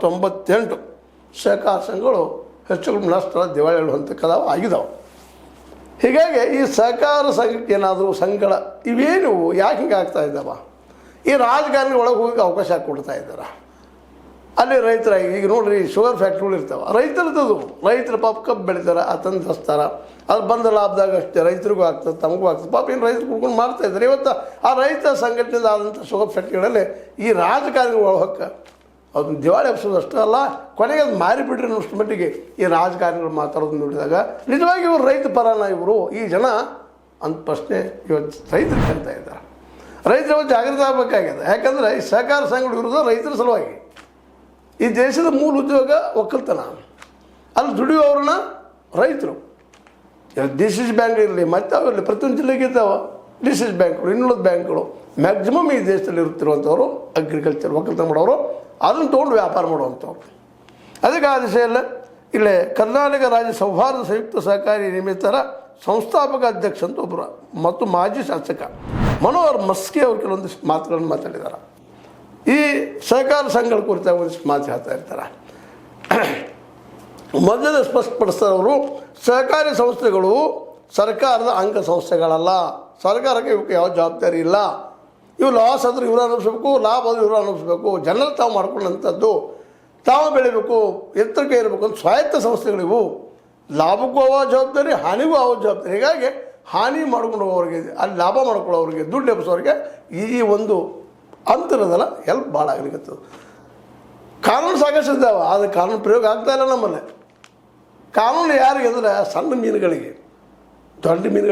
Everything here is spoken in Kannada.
998 ಸಹಕಾರ ಸಂಘಗಳು ಹೆಚ್ಚು ಕಡಿಮೆ ನಷ್ಟ ದಿವಾಳಿ ಹೇಳುವಂಥಕ್ಕದಾವು ಆಗಿದಾವೆ. ಹೀಗಾಗಿ ಈ ಸಹಕಾರ ಸಂಘಕ್ಕೆ ಏನಾದರೂ ಸಂಘಗಳ ಇವೇನು ಯಾಕೆ ಹಿಂಗೆ ಆಗ್ತಾ ಇದ್ದಾವ? ಈ ರಾಜಕಾರಣಿ ಒಳಗೆ ಹೋಗಿ ಅವಕಾಶ ಕೊಡ್ತಾ ಇದ್ದಾರೆ. ಅಲ್ಲಿ ರೈತರಾಗಿ ಈಗ ನೋಡ್ರಿ ಶುಗರ್ ಫ್ಯಾಕ್ಟ್ರಿಗಳು ಇರ್ತಾವೆ, ರೈತರದ್ದು ರೈತರ ಪಾಪ ಕಬ್ಬು ಬೆಳಿತಾರೆ, ತಂದು ಹಚ್ತಾರೆ, ಅದು ಬಂದ ಲಾಭದಾಗ ಅಷ್ಟೇ ರೈತರಿಗೂ ಆಗ್ತದೆ, ತಮಗೂ ಆಗ್ತದೆ. ಪಾಪ ಏನು ರೈತರು ಕುಡ್ಕೊಂಡು ಮಾಡ್ತಾಯಿದ್ದಾರೆ. ಇವತ್ತು ಆ ರೈತ ಸಂಘಟನೆಯಿಂದ ಆದಂಥ ಶುಗರ್ ಫ್ಯಾಕ್ಟ್ರಿಗಳಲ್ಲಿ ಈ ರಾಜಕಾರಣಿಗಳು ಒಳಹೊಕ್ಕ ಅದನ್ನು ದಿವಾಳಿ ಹಬ್ಸೋದಷ್ಟೇ ಅಲ್ಲ, ಕೊನೆಗೆ ಅದು ಮಾರಿಬಿಟ್ರೆ ಅನ್ನೋಷ್ಟು ಮಟ್ಟಿಗೆ ಈ ರಾಜಕಾರಣಿಗಳು ಮಾತಾಡೋದು ನೋಡಿದಾಗ ನಿಜವಾಗಿ ಇವರು ರೈತ ಪರನ ಇವರು ಈ ಜನ ಅಂತ ಪ್ರಶ್ನೆ ಇವತ್ತು ರೈತರು ಕೇಳ್ತಾ ಇದ್ದಾರೆ. ರೈತರು ಜಾಗೃತಿ ಆಗಬೇಕಾಗಿದೆ. ಯಾಕಂದರೆ ಈ ಸಹಕಾರ ಸಂಘಗಳು ಇರೋದು ರೈತರ ಸಲುವಾಗಿ. ಈ ದೇಶದ ಮೂಲ ಉದ್ಯೋಗ ಒಕ್ಕಲ್ತನ, ಅಲ್ಲಿ ದುಡಿಯುವವ್ರನ್ನ ರೈತರು. ಡಿಸಿಸ್ ಬ್ಯಾಂಕ್ ಇರಲಿ ಮತ್ತು ಅವಿರಲಿ, ಪ್ರತಿಯೊಂದು ಜಿಲ್ಲೆಗೆ ಇದ್ದಾವೆ ಡಿಸಿಸ್ ಬ್ಯಾಂಕ್ಗಳು, ಇನ್ನುಳಿದ ಬ್ಯಾಂಕ್ಗಳು. ಮ್ಯಾಕ್ಸಿಮಮ್ ಈ ದೇಶದಲ್ಲಿ ಇರುತ್ತಿರುವಂಥವ್ರು ಅಗ್ರಿಕಲ್ಚರ್ ಒಕ್ಕಲ್ತನ ಮಾಡೋರು, ಅದನ್ನು ತೊಗೊಂಡು ವ್ಯಾಪಾರ ಮಾಡುವಂಥವ್ರು. ಅದಕ್ಕೆ ಆ ದಿಶೆಯಲ್ಲ ಇಲ್ಲೇ ಕರ್ನಾಟಕ ರಾಜ್ಯ ಸೌಹಾರ್ದ ಸಂಯುಕ್ತ ಸಹಕಾರಿ ನಿಮಿತ್ತರ ಸಂಸ್ಥಾಪಕ ಅಧ್ಯಕ್ಷ ಅಂತ ಒಬ್ಬರು ಮತ್ತು ಮಾಜಿ ಶಾಸಕ ಮನೋಹರ್ ಮಸ್ಕಿ ಅವರು ಕೆಲವೊಂದಿಷ್ಟು ಮಾತುಗಳನ್ನು ಮಾತಾಡಿದ್ದಾರೆ. ಈ ಸಹಕಾರ ಸಂಘಗಳ ಕುರಿತಾಗಿ ಒಂದಿಷ್ಟು ಮಾತು ಹೇಳ್ತಾ ಇರ್ತಾರೆ. ಮೊದಲೇ ಸ್ಪಷ್ಟಪಡಿಸ್ತಾರೆ ಅವರು, ಸಹಕಾರಿ ಸಂಸ್ಥೆಗಳು ಸರ್ಕಾರದ ಅಂಗ ಸಂಸ್ಥೆಗಳಲ್ಲ, ಸರ್ಕಾರಕ್ಕೆ ಇವಕ್ಕೆ ಯಾವ ಜವಾಬ್ದಾರಿ ಇಲ್ಲ. ಇವು ಲಾಸ್ ಆದರೂ ಇವರು ಅನುಭವಿಸ್ಬೇಕು, ಲಾಭ ಆದರೂ ಇವರು ಅನುಭವಿಸ್ಬೇಕು. ಜನರು ತಾವು ಮಾಡ್ಕೊಂಡಂಥದ್ದು ತಾವು ಬೆಳಿಬೇಕು, ಎತ್ತರಕ್ಕೆ ಇರಬೇಕು ಅಂತ ಸ್ವಾಯತ್ತ ಸಂಸ್ಥೆಗಳಿವು. ಲಾಭಕ್ಕೂ ಅವ ಜವಾಬ್ದಾರಿ, ಹಾನಿಗೂ ಅವ ಜವಾಬ್ದಾರಿ. ಹೀಗಾಗಿ ಹಾನಿ ಮಾಡ್ಕೊಂಡು ಹೋಗೋರಿಗೆ, ಅಲ್ಲಿ ಲಾಭ ಮಾಡ್ಕೊಳ್ಳೋರಿಗೆ, ದುಡ್ಡು ಎಬ್ಸೋರಿಗೆ ಈ ಒಂದು ಅಂತರದಲ್ಲ ಹೆಲ್ಪ್ ಭಾಳ ಆಗ್ಲಿಕ್ಕತ್ತದು. ಕಾನೂನು ಸಾಕಷ್ಟು ಇದ್ದಾವೆ, ಆದರೆ ಕಾನೂನು ಪ್ರಯೋಗ ಆಗ್ತಾಯಿಲ್ಲ ನಮ್ಮಲ್ಲಿ. ಕಾನೂನು ಯಾರಿಗೆ ಅಂದರೆ ಸಣ್ಣ ಮೀನುಗಳಿಗೆ, ದೊಡ್ಡ ಮೀನುಗಳಿಗೆ